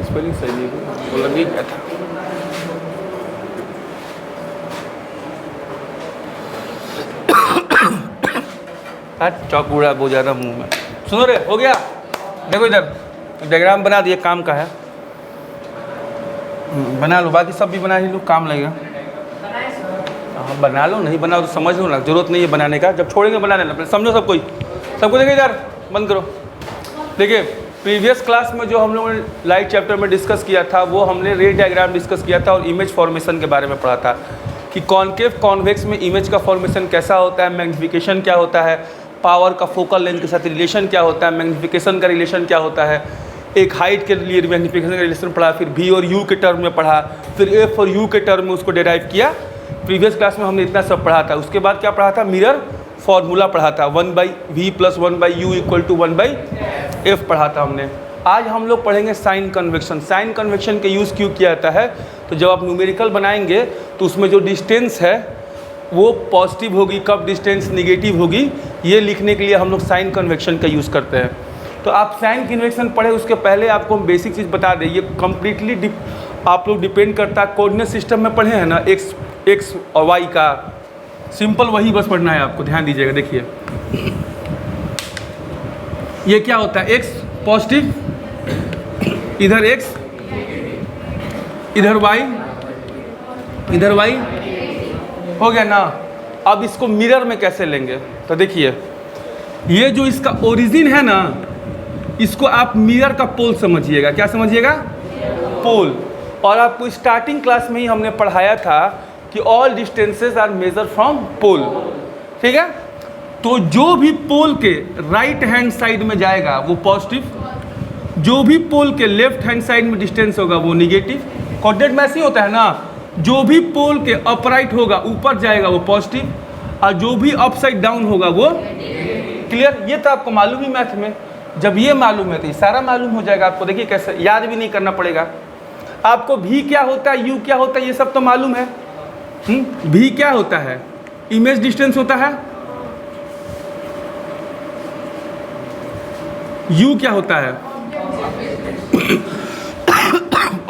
Spelling सही नहीं वो लग ही गया था। चौक उड़ा बहुत ज़्यादा मुंह में। सुनो रे, हो गया? देखो इधर डायग्राम बना दिए, काम का है, बना लो, बाकी सब भी बना ही लो, काम लगेगा। हाँ बना लो, नहीं बनाओ तो समझ लो ना, जरूरत नहीं है बनाने का, जब छोड़ेंगे बना लेना, समझो सब कोई। सबको देखिए इधर, बंद करो। देखिए प्रीवियस क्लास में जो हम लोगों ने लाइट चैप्टर में डिस्कस किया था, वो हमने रे डायग्राम डिस्कस किया था और इमेज फॉर्मेशन के बारे में पढ़ा था कि कॉन्केव कॉन्वेक्स में इमेज का फॉर्मेशन कैसा होता है, मैग्नीफिकेशन क्या होता है, पावर का फोकल लेंथ के साथ रिलेशन क्या होता है, मैग्नीफिकेशन का रिलेशन क्या होता है, एक हाइट के लिए मैग्नीफिकेशन का रिलेशन पढ़ा, फिर V और U के टर्म में पढ़ा, फिर F और U के टर्म में उसको डेराइव किया। प्रीवियस क्लास में हमने इतना सब पढ़ा था। उसके बाद क्या पढ़ा था, मिरर फॉर्मूला पढ़ा था, 1/V + 1/U = 1/F पढ़ा था हमने। आज हम लोग पढ़ेंगे साइन कन्वेक्शन। साइन कन्वेक्शन के यूज़ क्यों किया जाता है, तो जब आप न्यूमेरिकल बनाएंगे तो उसमें जो डिस्टेंस है वो पॉजिटिव होगी, कब डिस्टेंस निगेटिव होगी, ये लिखने के लिए हम लोग साइन कन्वेक्शन का यूज़ करते हैं। तो आप साइन कन्वेक्शन पढ़े उसके पहले आपको हम बेसिक चीज़ बता दें, ये कम्प्लीटली आप लोग डिपेंड करता है कोऑर्डिनेट सिस्टम में पढ़े हैं ना, एक्स और वाई का, सिंपल वही बस पढ़ना है आपको, ध्यान दीजिएगा। देखिए ये क्या होता है, एक्स पॉजिटिव, इधर एक्स, इधर वाई, इधर वाई, हो गया ना। अब इसको मिरर में कैसे लेंगे, तो देखिए ये जो इसका ओरिजिन है ना, इसको आप मिरर का पोल समझिएगा। क्या समझिएगा, पोल। और आपको स्टार्टिंग क्लास में ही हमने पढ़ाया था कि all distances are measure from pole, ठीक है। तो जो भी पोल के राइट हैंड साइड में जाएगा वो पॉजिटिव, जो भी पोल के लेफ्ट हैंड साइड में डिस्टेंस होगा वो निगेटिव। कोऑर्डिनेट में ऐसे ही होता है ना, जो भी पोल के अपराइट होगा ऊपर जाएगा वो पॉजिटिव, और जो भी अपसाइड डाउन होगा वो क्लियर। ये तो आपको मालूम ही मैथ में, जब ये मालूम है तो ये सारा मालूम हो जाएगा आपको। देखिए कैसे, याद भी नहीं करना पड़ेगा आपको, भी क्या होता है, यू क्या होता है, ये सब तो मालूम है। भी क्या होता है? इमेज डिस्टेंस होता है। यू क्या होता है?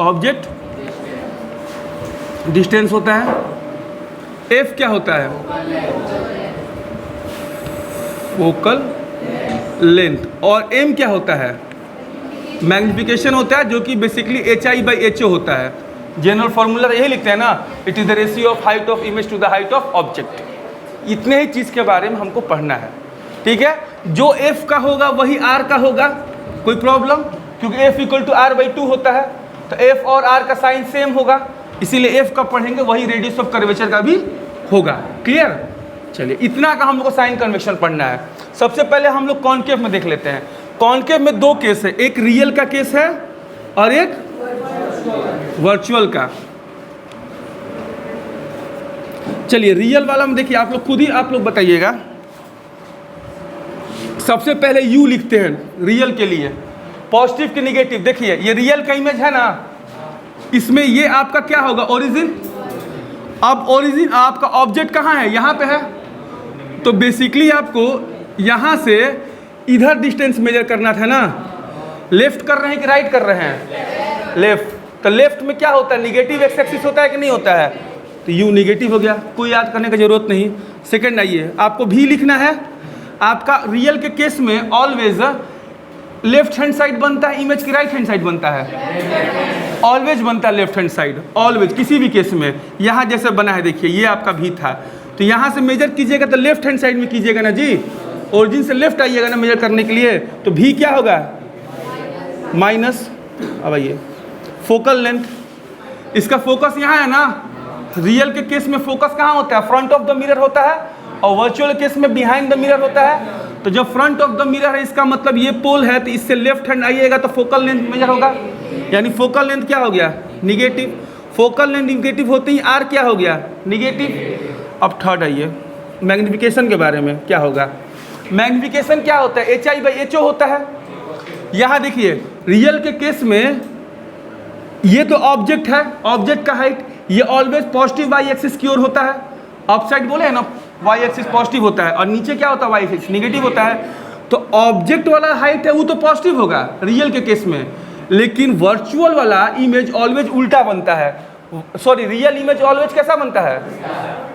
ऑब्जेक्ट डिस्टेंस होता है। एफ क्या होता है? Focal length. और एम क्या होता है? मैग्निफिकेशन होता है, जो कि बेसिकली HI/HO होता है। जनरल फॉर्मूला यही लिखते हैं ना, it is the ratio of height of image to the height of object. इतने ही चीज़ के बारे में हमको पढ़ना है, ठीक है। जो एफ का होगा वही आर का होगा, कोई प्रॉब्लम? क्योंकि एफ इक्वल टू R/2 होता है, तो एफ और आर का साइन सेम होगा, इसीलिए एफ का पढ़ेंगे वही रेडियस ऑफ कर्वेचर का भी होगा। क्लियर? चलिए, इतना का हम लोग को साइन कन्वेक्शन पढ़ना है। सबसे पहले हम लोग कॉनकेव में देख लेते हैं। कॉनकेव में दो केस है, एक रियल का केस है और एक वर्चुअल का। चलिए, रियल वाला में देखिए, आप लोग खुद ही आप लोग बताइएगा। सबसे पहले यू लिखते हैं रियल के लिए, पॉजिटिव के निगेटिव। देखिए, ये रियल का इमेज है ना, इसमें ये आपका क्या होगा? ओरिजिन। अब ओरिजिन आपका ऑब्जेक्ट कहाँ है? यहाँ पे है। तो बेसिकली आपको यहाँ से इधर डिस्टेंस मेजर करना था ना। लेफ्ट कर रहे हैं कि राइट कर रहे हैं? लेफ्ट। तो लेफ्ट में क्या होता है? निगेटिव एक्स एक्सिस होता है कि नहीं होता है? तो यू निगेटिव हो गया, कोई याद करने की जरूरत नहीं। सेकंड आइए, आपको भी लिखना है। आपका रियल के केस में ऑलवेज लेफ्ट हैंड साइड बनता है, इमेज की राइट हैंड साइड बनता है। ऑलवेज बनता है लेफ्ट हैंड साइड, ऑलवेज, किसी भी केस में। यहाँ जैसे बना है, देखिए ये आपका भी था, तो यहाँ से मेजर कीजिएगा तो लेफ्ट हैंड साइड में कीजिएगा ना जी, ओरिजिन से लेफ्ट आइएगा ना मेजर करने के लिए। तो भी क्या होगा? माइनस। अब आइए, फोकल लेंथ, इसका फोकस यहाँ है ना। रियल के केस में फोकस कहाँ होता है? फ्रंट ऑफ द मिरर होता है, और वर्चुअल केस में बिहाइंड द मिरर होता है। तो जब फ्रंट ऑफ द मिरर है, इसका मतलब ये पोल है, तो इससे लेफ्ट हैंड आइएगा तो फोकल लेंथ मेजर होगा, यानी फोकल लेंथ क्या हो गया? निगेटिव। फोकल लेंथ निगेटिव होते ही आर क्या हो गया? निगेटिव। अब थर्ड आइए, मैग्निफिकेशन के बारे में क्या होगा? मैग्निफिकेशन क्या होता है? HI/HO होता है। यहाँ देखिए, रियल के केस में ये तो ऑब्जेक्ट है, ऑब्जेक्ट का हाइट ये ऑलवेज पॉजिटिव वाई एक्सिस की ओर होता है। अप साइड बोले है ना, वाई एक्सिस पॉजिटिव होता है, और नीचे क्या होता है? वाई एक्सिस निगेटिव होता है। तो ऑब्जेक्ट वाला हाइट है वो तो पॉजिटिव होगा रियल के केस में, लेकिन वर्चुअल वाला इमेज ऑलवेज उल्टा बनता है। सॉरी, रियल इमेज ऑलवेज कैसा बनता है?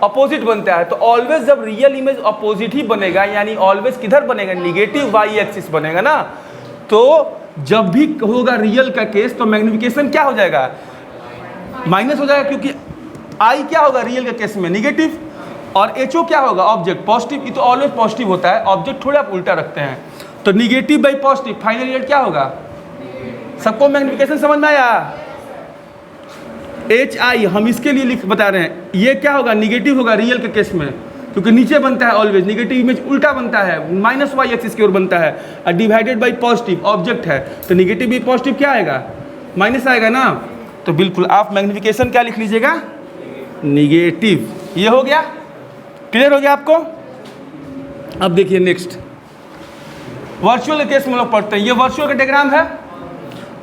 अपोजिट बनता है। तो ऑलवेज जब रियल इमेज अपोजिट ही बनेगा, यानी ऑलवेज किधर बनेगा? निगेटिव वाई एक्सिस बनेगा ना। तो जब भी होगा रियल का केस, तो मैग्निफिकेशन क्या हो जाएगा? माइनस हो जाएगा, क्योंकि आई क्या होगा रियल के केस में? निगेटिव। और HO क्या होगा? Object, positive. ये तो ऑलवेज पॉजिटिव होता है, ऑब्जेक्ट थोड़ा आप उल्टा रखते हैं। तो negative by positive, final result क्या होगा? सबको मैग्निफिकेशन समझ में आया? HI हम इसके लिए बता रहे हैं, ये क्या होगा? निगेटिव होगा रियल के केस में, क्योंकि नीचे बनता है ऑलवेज, निगेटिव इमेज उल्टा बनता है, माइनस वाई एक्सिस की ओर बनता है, और डिवाइडेड बाई पॉजिटिव, ऑब्जेक्ट है, तो निगेटिव भी पॉजिटिव क्या आएगा? माइनस आएगा ना। तो बिल्कुल आप मैग्निफिकेशन क्या लिख लीजिएगा? निगेटिव। ये हो गया, क्लियर हो गया आपको? अब देखिए नेक्स्ट, वर्चुअल केस में लोग पढ़ते हैं। ये वर्चुअल का डायग्राम है।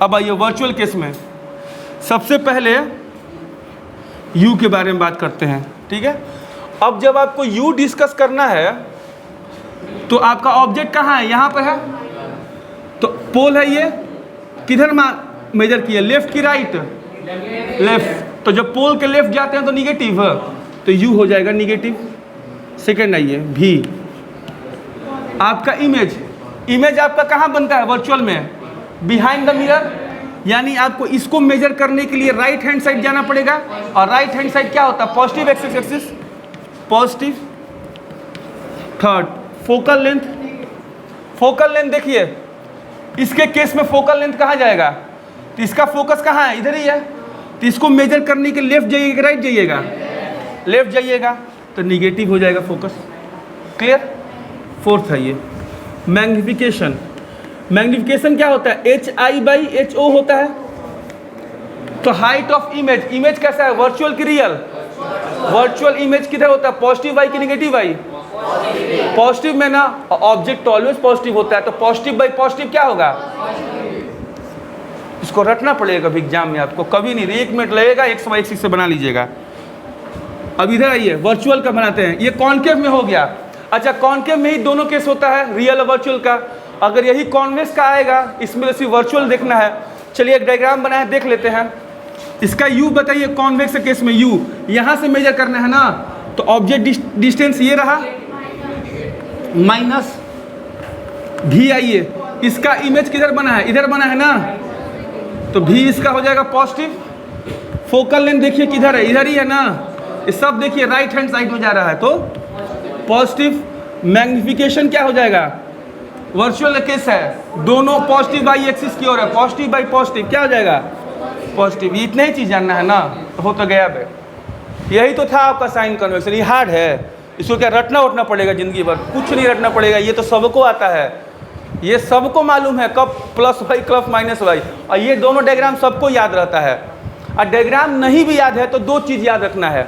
अब आइए वर्चुअल केस में सबसे पहले यू के बारे में बात करते हैं, ठीक है। अब जब आपको यू डिस्कस करना है, तो आपका ऑब्जेक्ट कहाँ है? यहाँ पे है। तो पोल है, ये किधर मेजर किया? लेफ्ट की राइट? लेफ्ट। तो जब पोल के लेफ्ट जाते हैं तो निगेटिव है, तो यू हो जाएगा निगेटिव। सेकंड आइए, भी आपका इमेज आपका कहाँ बनता है? वर्चुअल में बिहाइंड द मिरर, यानी आपको इसको मेजर करने के लिए राइट हैंड साइड जाना पड़ेगा, और राइट हैंड साइड क्या होता है? Positive axis, positive. Third, focal length. Focal length देखिए, इसके केस में फोकल लेंथ कहाँ जाएगा? तो इसका फोकस कहाँ है? इधर ही है। तो इसको मेजर करने के लेफ्ट जाइएगा, राइट जाइएगा? लेफ्ट जाइएगा, तो निगेटिव हो जाएगा फोकस। क्लियर? फोर्थ है ये मैग्निफिकेशन। मैग्निफिकेशन क्या होता है? HI/HO होता है। तो हाइट ऑफ इमेज कैसा है? वर्चुअल की रियल? वर्चुअल इमेज किधर होता है? पॉजिटिव वाई की निगेटिव वाई? पॉजिटिव में ना, ऑब्जेक्ट ऑलवेज पॉजिटिव होता है, तो पॉजिटिव बाई पॉजिटिव क्या होगा? इसको रटना पड़ेगा एग्जाम में आपको, कभी नहीं, 1 मिनट लगेगा, 1/1 से बना लीजिएगा। अब इधर आइए, वर्चुअल का बनाते हैं। ये कॉन्केव में हो गया। अच्छा, कॉन्केव में ही दोनों केस होता है, रियल और वर्चुअल का। अगर यही कॉन्वेक्स का आएगा, इसमें सिर्फ वर्चुअल देखना है। चलिए एक डायग्राम बनाया, देख लेते हैं। इसका यू बताइए, कॉन्वेक्स के केस में यू यहाँ से मेजर करना है ना, तो ऑब्जेक्ट डिस्टेंस ये रहा माइनस भी। आइए, इसका इमेज किधर बना है, इधर बना है ना, तो भी इसका हो जाएगा पॉजिटिव। फोकल लेंथ देखिए किधर है, इधर ही है ना। ये सब देखिए राइट हैंड साइड में जा रहा है, तो पॉजिटिव। मैग्निफिकेशन क्या हो जाएगा, वर्चुअल केस है, दोनों पॉजिटिव बाई एक्सिस की ओर है, पॉजिटिव बाई पॉजिटिव क्या हो जाएगा, पॉजिटिव। ये इतना ही चीज़ जानना है ना, हो तो गया बे। यही तो था आपका साइन कन्वेक्शन। ये हार्ड है, इसको क्या रटना उठना पड़ेगा जिंदगी भर, कुछ नहीं रटना पड़ेगा, ये तो सबको आता है, ये सबको मालूम है कब प्लस वाई कब माइनस वाई, और ये दोनों डायग्राम सबको याद रहता है। और डायग्राम नहीं भी याद है तो दो चीज़ याद रखना है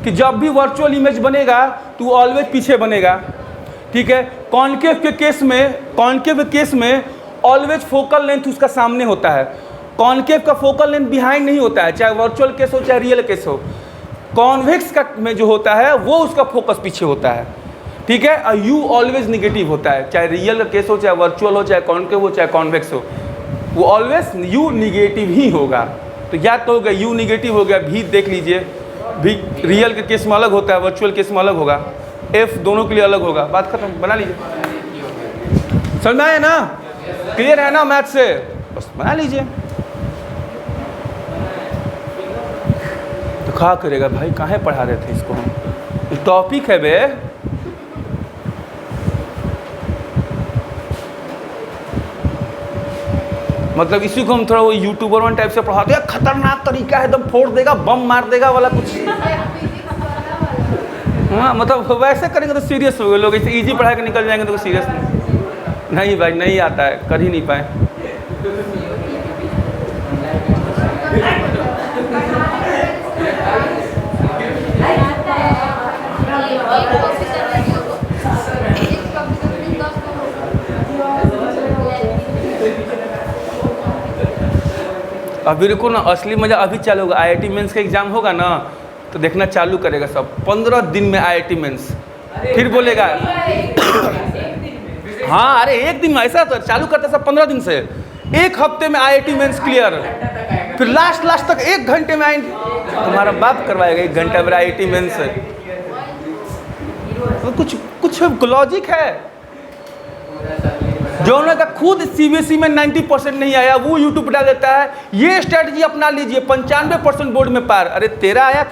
कि जब भी वर्चुअल इमेज बनेगा तो ऑलवेज पीछे बनेगा, ठीक है। कॉन्केव के केस में ऑलवेज फोकल लेंथ उसका सामने होता है। कॉन्केव का फोकल लेंथ बिहाइंड नहीं होता है, चाहे वर्चुअल केस हो चाहे रियल केस हो। कॉन्वेक्स का में जो होता है वो उसका फोकस पीछे होता है, ठीक है। और यू ऑलवेज निगेटिव होता है, चाहे रियल केस हो चाहे वर्चुअल हो चाहे कॉन्केव हो चाहे कॉन्वेक्स हो, वो ऑलवेज यू निगेटिव ही होगा। तो याद तो हो गया, यू निगेटिव हो गया। भी देख लीजिए, भी रियल के केस में अलग होता है, वर्चुअल केस में अलग होगा, एफ दोनों के लिए अलग होगा। बात खत्म, बना लीजिए। समझ में आया ना, क्लियर है ना मैथ से, बस बना लीजिए। तो क्या करेगा भाई, कहाँ पढ़ा रहे थे इसको हम, टॉपिक है बे। मतलब इसी को हम थोड़ा वो यूट्यूबर वन टाइप से पढ़ाते हैं, खतरनाक तरीका है, एकदम फोड़ देगा, बम मार देगा वाला कुछ। हाँ, मतलब वैसे करेंगे तो सीरियस हो गए लोग, इसे इजी पढ़ा के निकल जाएंगे तो सीरियस नहीं भाई, नहीं आता है, कर ही नहीं पाए। अभी रुको ना, असली मज़ा अभी चालू होगा। IIT मेंस का एग्ज़ाम होगा ना तो देखना चालू करेगा सब, 15 दिन में IIT मेंस, फिर बोलेगा हाँ अरे एक दिन में, ऐसा तो चालू करता सब 15 दिन से, एक हफ्ते में IIT मेंस क्लियर, फिर लास्ट तक 1 घंटे में तुम्हारा बाप करवाएगा 1 घंटा में IIT मेंस। तो कुछ लॉजिक है। जो उन्होंने खुद CBSE में 90% नहीं आया वो यूट्यूब पर डाल देता है, ये स्ट्रेटजी अपना लीजिए 95% बोर्ड में पार। अरे तेरा आया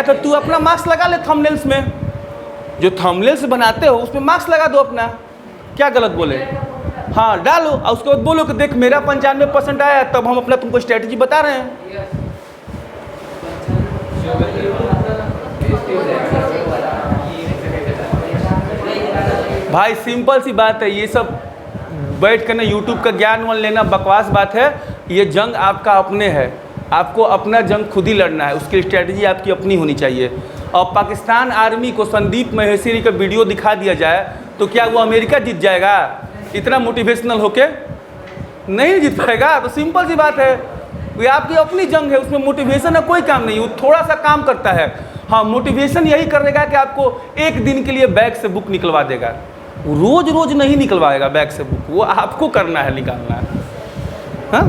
था, तू अपना मार्क्स लगा ले थंबनेल्स में, जो थंबनेल्स बनाते हो उसमें मार्क्स लगा दो अपना, क्या गलत बोले, हाँ डालो, और उसके बाद बोलो कि देख मेरा 95% आया, तब हम अपना तुमको स्ट्रेटजी बता रहे हैं। भाई सिंपल सी बात है, ये सब बैठ कर ना यूट्यूब का ज्ञान वन लेना बकवास बात है। ये जंग आपका अपने है, आपको अपना जंग खुद ही लड़ना है, उसकी स्ट्रेटजी आपकी अपनी होनी चाहिए। और पाकिस्तान आर्मी को संदीप महेश्वरी का वीडियो दिखा दिया जाए तो क्या वो अमेरिका जीत जाएगा? इतना मोटिवेशनल होके नहीं जीत पाएगा। तो सिंपल सी बात है, ये आपकी अपनी जंग है, उसमें मोटिवेशन का कोई काम नहीं, वो थोड़ा सा काम करता है। हाँ, मोटिवेशन यही करेगा कि आपको एक दिन के लिए बैग से बुक निकलवा देगा, रोज रोज नहीं निकलवाएगा बैग से बुक, वो आपको करना है, निकालना है। हाँ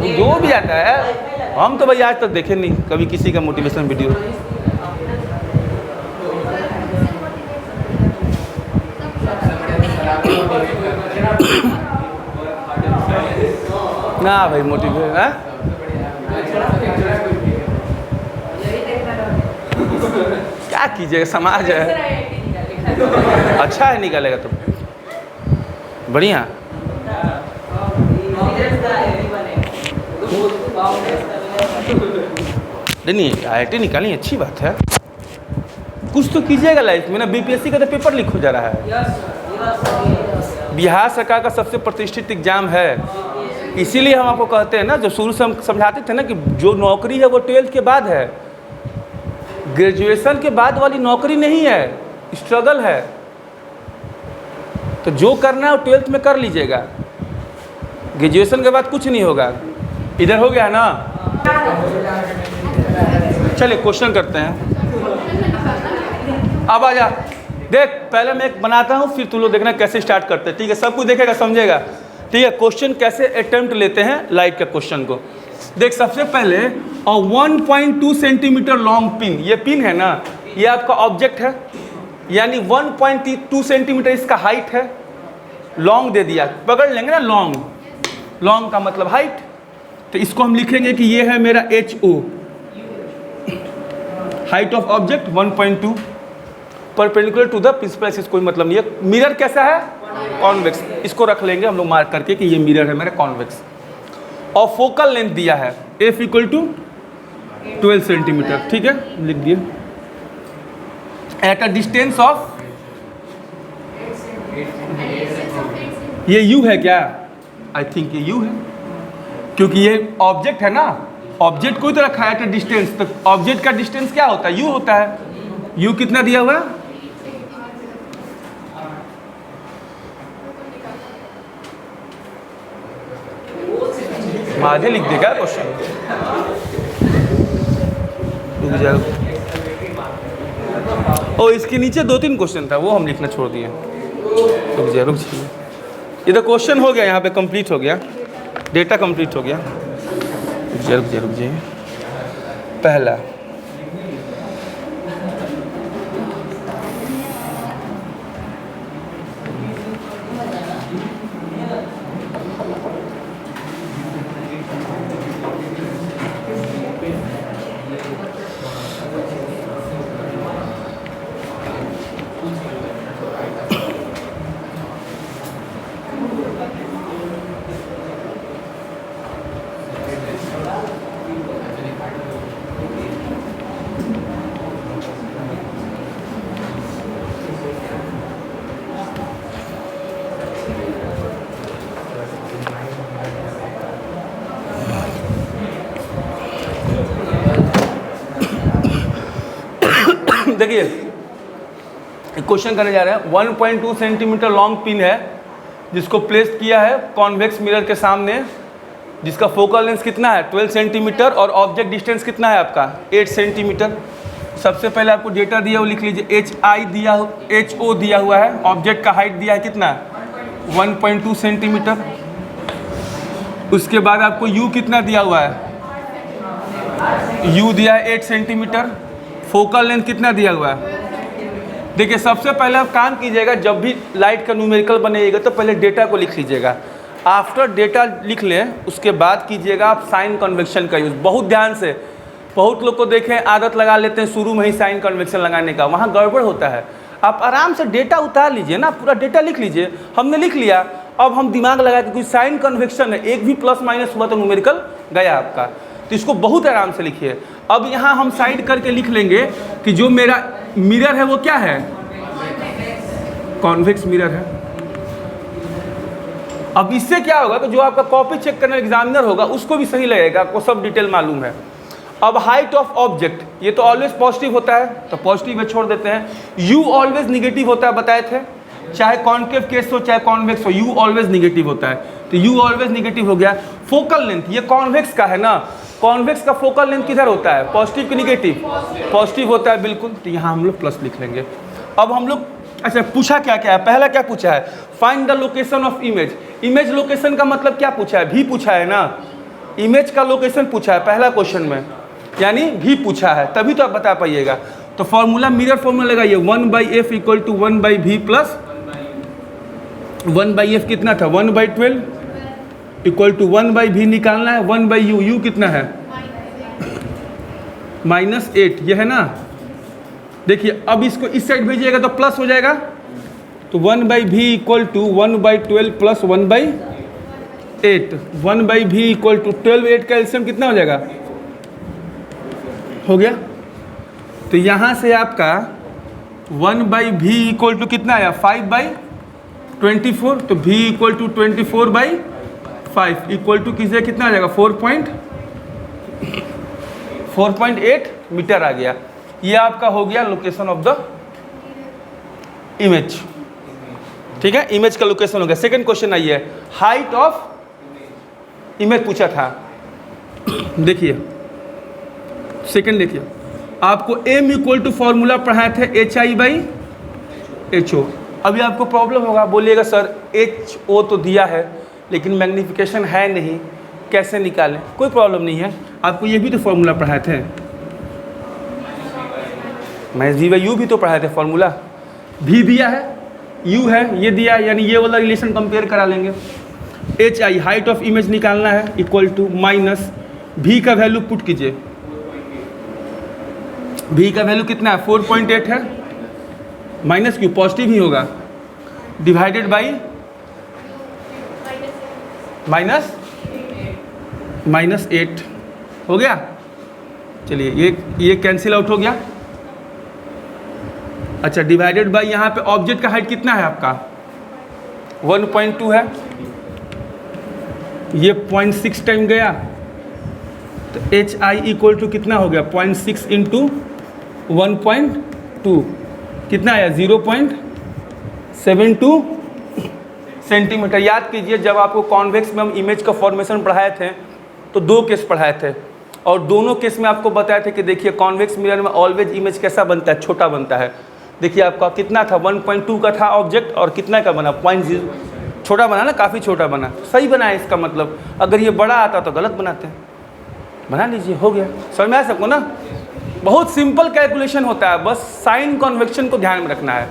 जो भी आता है, हम तो भाई आज तक देखे नहीं कभी किसी का मोटिवेशन वीडियो। ना भाई मोटिवेशन है, क्या कीजिएगा, समाज है, अच्छा है निकालेगा तो बढ़िया। नहीं IIT निकाली अच्छी बात है, कुछ तो कीजिएगा लाइफ में ना। BPSC का तो पेपर लीक हो जा रहा है, बिहार सरकार का सबसे प्रतिष्ठित एग्जाम है, इसीलिए हम आपको कहते हैं ना, जो शुरू से हम समझाते थे ना कि जो नौकरी है वो 12th के बाद है, ग्रेजुएशन के बाद वाली नौकरी नहीं है, स्ट्रगल है। तो जो करना है वो 12th में कर लीजिएगा, ग्रेजुएशन के बाद कुछ नहीं होगा। इधर हो गया ना। चलिए क्वेश्चन करते हैं। अब आ जा, देख पहले मैं एक बनाता हूँ, फिर तू लोग देखना कैसे स्टार्ट करते हैं, ठीक है? सब कुछ देखेगा समझेगा, ठीक है? क्वेश्चन कैसे अटेम्प्ट लेते हैं लाइट का क्वेश्चन को। देख सबसे पहले 1.2 सेंटीमीटर लॉन्ग पिन, ये पिन है ना, ये आपका ऑब्जेक्ट है, यानी 1.2 सेंटीमीटर इसका हाइट है। लॉन्ग दे दिया, पकड़ लेंगे ना, लॉन्ग, लॉन्ग का मतलब हाइट, तो इसको हम लिखेंगे कि ये है मेरा HO, height of object 1.2, perpendicular to the principal axis, कोई मतलब नहीं है। मिरर कैसा है? कॉन्वेक्स, इसको रख लेंगे हम लोग मार्क करके कि ये मिरर है मेरा कॉन्वेक्स। और फोकल लेंथ दिया है F = 12 सेंटीमीटर, ठीक है, लिख दिए। एट अ डिस्टेंस ऑफ, ये U है क्या? आई थिंक ये U है, क्योंकि ये ऑब्जेक्ट है ना, ऑब्जेक्ट को ही तो रखा है एट अ डिस्टेंस, तो ऑब्जेक्ट का डिस्टेंस क्या होता है? U होता है। U कितना दिया हुआ है? आधे लिख देगा क्वेश्चन, रुक जाओ। ओ इसके नीचे 2-3 क्वेश्चन था, वो हम लिखना छोड़ दिए। रुक जाइए, रुक जाइए, ये तो क्वेश्चन हो गया, यहाँ पे कंप्लीट हो गया, डेटा कंप्लीट हो गया। रुक जाइए, रुक जाइए, रुक जाइए। पहला, देखिए क्वेश्चन करने जा रहे हैं। 1.2 सेंटीमीटर लॉन्ग पिन है जिसको प्लेस किया है कॉन्वेक्स मिरर के सामने, जिसका फोकल लेंथ कितना है? 12 सेंटीमीटर, और ऑब्जेक्ट डिस्टेंस कितना है आपका? 8 सेंटीमीटर। सबसे पहले आपको डेटा दिया हुआ लिख लीजिए, HO दिया हुआ है, ऑब्जेक्ट का हाइट दिया है कितना? 1.2 सेंटीमीटर। उसके बाद आपको U कितना दिया हुआ है? U दिया है 8 सेंटीमीटर। फोकल लेंथ कितना दिया हुआ है? देखिए सबसे पहले आप काम कीजिएगा, जब भी लाइट का न्यूमेरिकल बनेगा तो पहले डेटा को लिख लीजिएगा। आफ्टर डेटा लिख लें, उसके बाद कीजिएगा आप साइन कन्वेक्शन का यूज़। बहुत ध्यान से, बहुत लोग को देखें आदत लगा लेते हैं शुरू में ही साइन कन्वेक्शन लगाने का, वहाँ गड़बड़ होता है। आप आराम से डेटा उतार लीजिए ना, पूरा डेटा लिख लीजिए। हमने लिख लिया, अब हम दिमाग लगा के, कोई साइन कन्वेक्शन है, एक भी प्लस माइनस हुआ तो न्यूमेरिकल गया आपका, तो इसको बहुत आराम से लिखिए। अब यहाँ हम साइड करके लिख लेंगे कि जो मेरा मिरर है वो क्या है? कॉन्वेक्स मिरर है। अब इससे क्या होगा कि जो आपका कॉपी चेक करने एग्जामिनर होगा उसको भी सही लगेगा, आपको सब डिटेल मालूम है। अब हाइट ऑफ ऑब्जेक्ट, ये तो ऑलवेज पॉजिटिव होता है, तो पॉजिटिव में छोड़ देते हैं। U ऑलवेज निगेटिव होता है, बताए थे, चाहे कॉन्केव केस हो चाहे कॉन्वेक्स हो, U ऑलवेज निगेटिव होता है, तो U ऑलवेज निगेटिव हो गया। फोकल लेंथ, ये कॉन्वेक्स का है ना, कॉन्वेक्स का फोकल लेंथ किधर होता है? पॉजिटिव कि निगेटिव? पॉजिटिव होता है, बिल्कुल, तो यहाँ हम लोग प्लस लिख लेंगे। अब हम लोग, अच्छा पूछा क्या क्या है? पहला क्या पूछा है? Find the location of image. Image location का मतलब क्या पूछा है? भी पूछा है ना, इमेज का लोकेशन पूछा है पहला क्वेश्चन में, यानी भी पूछा है, तभी तो आप बता पाइएगा। तो फॉर्मूला, मिरर फॉर्मूला लगाइए, 1/f = 1/v प्लस 1/f कितना था? 1/12 = 1/v निकालना है, 1/u, u कितना है? -8, ये है ना। देखिए अब इसको इस साइड भेजिएगा तो प्लस हो जाएगा, तो 1/v = 1/12 प्लस 1/8, 1/v = 12, 8 का एलसीएम कितना हो जाएगा? हो गया। तो यहाँ से आपका 1/v = कितना आया? 5/24, तो v = 24/5 = किसे कितना आ जाएगा? 4.8 मीटर आ गया। ये आपका हो गया लोकेशन ऑफ द इमेज, ठीक है, इमेज का लोकेशन हो गया। सेकंड क्वेश्चन आइए, हाइट ऑफ इमेज पूछा था। देखिए सेकंड देखिए, आपको m इक्वल टू फॉर्मूला पढ़ाए थे HI/HO। अभी आपको प्रॉब्लम होगा, बोलिएगा सर HO तो दिया है लेकिन मैग्नीफिकेशन है नहीं, कैसे निकालें? कोई प्रॉब्लम नहीं है, आपको ये भी तो फॉर्मूला पढ़ाए थे, मैं V/U भी तो पढ़ाए थे फॉर्मूला। V दिया है, U है, ये दिया है, यानी ये वाला रिलेशन कंपेयर करा लेंगे। HI हाइट ऑफ इमेज निकालना है इक्वल टू माइनस V का वैल्यू पुट कीजिए, V का वैल्यू कितना है 4.8 है, माइनस क्यों, पॉजिटिव ही होगा, डिवाइडेड बाई -8 हो गया। चलिए ये कैंसिल आउट हो गया। अच्छा, डिवाइडेड बाई यहाँ पे ऑब्जेक्ट का हाइट कितना है आपका 1.2 है, ये 0.6 टाइम गया तो HI इक्वल टू कितना हो गया 0.6 इंटू 1.2 कितना आया 0.72 सेंटीमीटर। याद कीजिए जब आपको कॉन्वेक्स में हम इमेज का फॉर्मेशन पढ़ाए थे तो 2 केस पढ़ाए थे और दोनों केस में आपको बताए थे कि देखिए कॉन्वेक्स मिरर में ऑलवेज इमेज कैसा बनता है, छोटा बनता है। देखिए आपका कितना था 1.2 का था ऑब्जेक्ट और कितना का बना 0.0, छोटा बना ना, काफ़ी छोटा बना, सही बना है इसका मतलब। अगर ये बड़ा आता तो गलत बनाते हैं, बना लीजिए, हो गया। समझ में आया सबको ना? बहुत सिंपल कैलकुलेशन होता है, बस साइन कन्वेक्शन को ध्यान में रखना है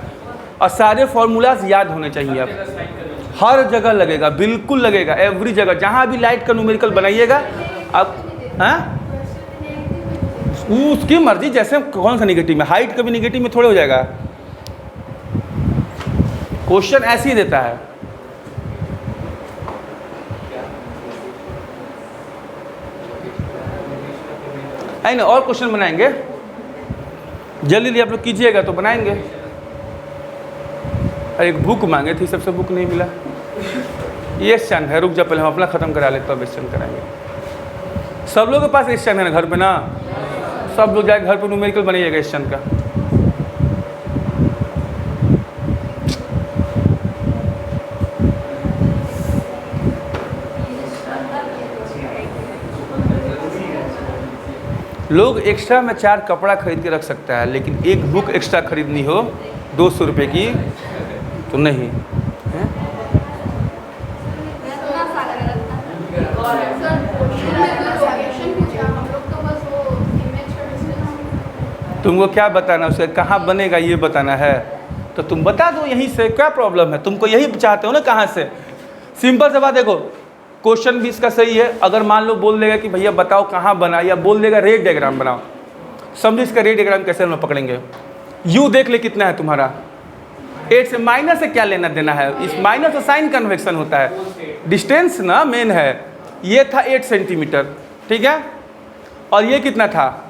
और सारे फॉर्मूलाज याद होने चाहिए। आप हर जगह लगेगा, बिल्कुल लगेगा, एवरी जगह जहाँ भी लाइट का न्यूमेरिकल बनाइएगा आप, हाँ उसकी मर्जी, जैसे कौन सा निगेटिव में, हाइट कभी निगेटिव में थोड़े हो जाएगा, क्वेश्चन ऐसे ही देता है। है ना, और क्वेश्चन बनाएंगे, जल्दी आप लोग कीजिएगा तो बनाएंगे। एक बुक मांगे थी, सबसे बुक नहीं मिला, ये स्टैंड है, रुक जा पहले हम अपना ख़त्म करा लेते, अब स्टैंड कराएंगे। सब लोगों के पास स्टैंड है ना घर पे ना, सब लोग जाए घर पे न्यूमेरिकल बनाइएगा स्टैंड का। लोग एक्स्ट्रा में 4 कपड़ा खरीद के रख सकता है, लेकिन एक बुक एक्स्ट्रा खरीदनी हो 200 रुपये की तो नहीं है? तुमको क्या बताना, उसे कहाँ बनेगा ये बताना है तो तुम बता दो यहीं से, क्या प्रॉब्लम है? तुमको यही चाहते हो ना, कहाँ से? सिंपल सा बात, देखो क्वेश्चन भी इसका सही है। अगर मान लो बोल देगा कि भैया बताओ कहाँ बना, या बोल देगा रे डायग्राम बनाओ, समझो इसका रे डायग्राम कैसे हम पकड़ेंगे। यू देख ले कितना है तुम्हारा, 8 से, माइनस से क्या लेना देना है, इस माइनस से साइन कन्वेक्शन होता है, डिस्टेंस ना मेन है। ये था 8 सेंटीमीटर, ठीक है, और ये कितना था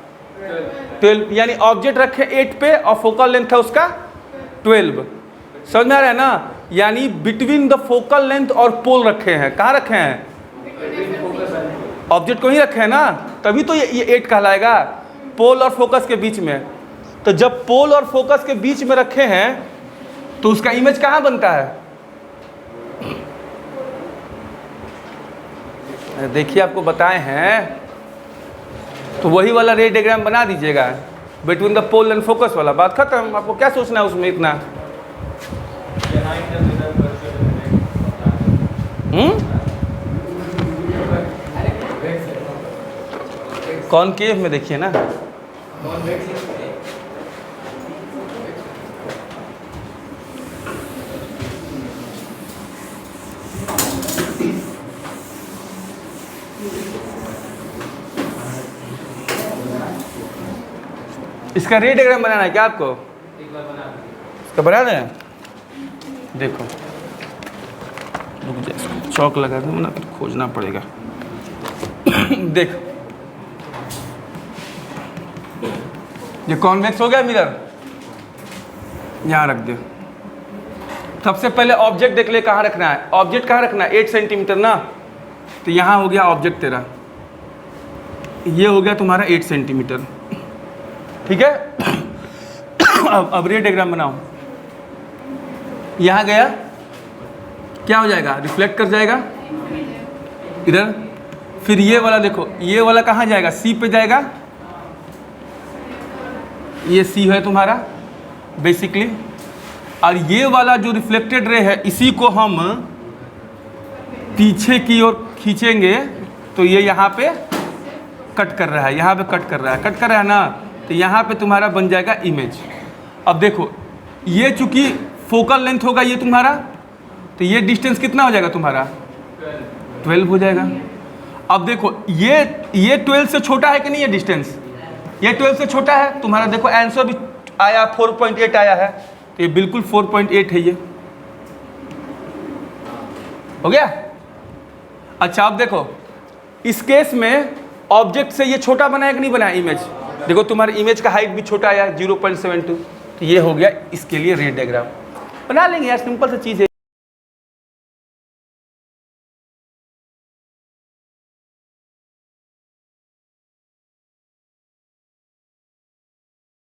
12, यानी ऑब्जेक्ट रखे 8 पे और फोकल लेंथ था उसका 12। समझ में आ रहा है ना? यानी बिटवीन द फोकल लेंथ और पोल रखे हैं, कहाँ रखे हैं, ऑब्जेक्ट को ही रखे हैं ना, तभी तो ये 8 कहलाएगा, पोल और फोकस के बीच में। तो जब पोल और फोकस के बीच में रखे हैं तो उसका इमेज कहाँ बनता है? देखिए आपको बताए हैं, तो वही वाला रे डायग्राम बना दीजिएगा, between the pole and focus वाला, बात खत्म। आपको क्या सोचना है उसमें इतना? कॉनकेव में देखिए ना, इसका रे डायग्राम बनाना है क्या आपको? इसका बना दें, देखो रुक जाए, चौक लगा दूँ ना, फिर खोजना पड़ेगा। देख, ये कॉन्वेक्स हो गया मिरर, यहाँ रख दे। सबसे पहले ऑब्जेक्ट देख ले, कहाँ रखना है, ऑब्जेक्ट कहाँ रखना है, 8 सेंटीमीटर ना, तो यहाँ हो गया ऑब्जेक्ट तेरा, ये हो गया तुम्हारा 8 सेंटीमीटर, ठीक है। अब रे डायग्राम बनाओ, यहाँ गया, क्या हो जाएगा, रिफ्लेक्ट कर जाएगा इधर, फिर ये वाला देखो, ये वाला कहाँ जाएगा, सी पे जाएगा, ये सी है तुम्हारा बेसिकली, और ये वाला जो रिफ्लेक्टेड रे है इसी को हम पीछे की ओर खींचेंगे तो ये यहाँ पे कट कर रहा है, यहाँ पे कट कर रहा है ना, तो यहाँ पे तुम्हारा बन जाएगा इमेज। अब देखो ये चूंकि फोकल लेंथ होगा ये तुम्हारा, तो ये डिस्टेंस कितना हो जाएगा तुम्हारा 12 हो जाएगा। अब देखो ये 12 से छोटा है कि नहीं, ये डिस्टेंस ये 12 से छोटा है, तुम्हारा देखो आंसर भी आया 4.8 आया है, तो ये बिल्कुल 4.8 है, ये हो गया। अच्छा अब देखो इस केस में ऑब्जेक्ट से ये छोटा बनाया कि नहीं बनाया इमेज, देखो तुम्हारे इमेज का हाइट भी छोटा आया 0.72, तो ये हो गया इसके लिए रे डायग्राम। बना लेंगे यार, सिंपल सी चीज़ है।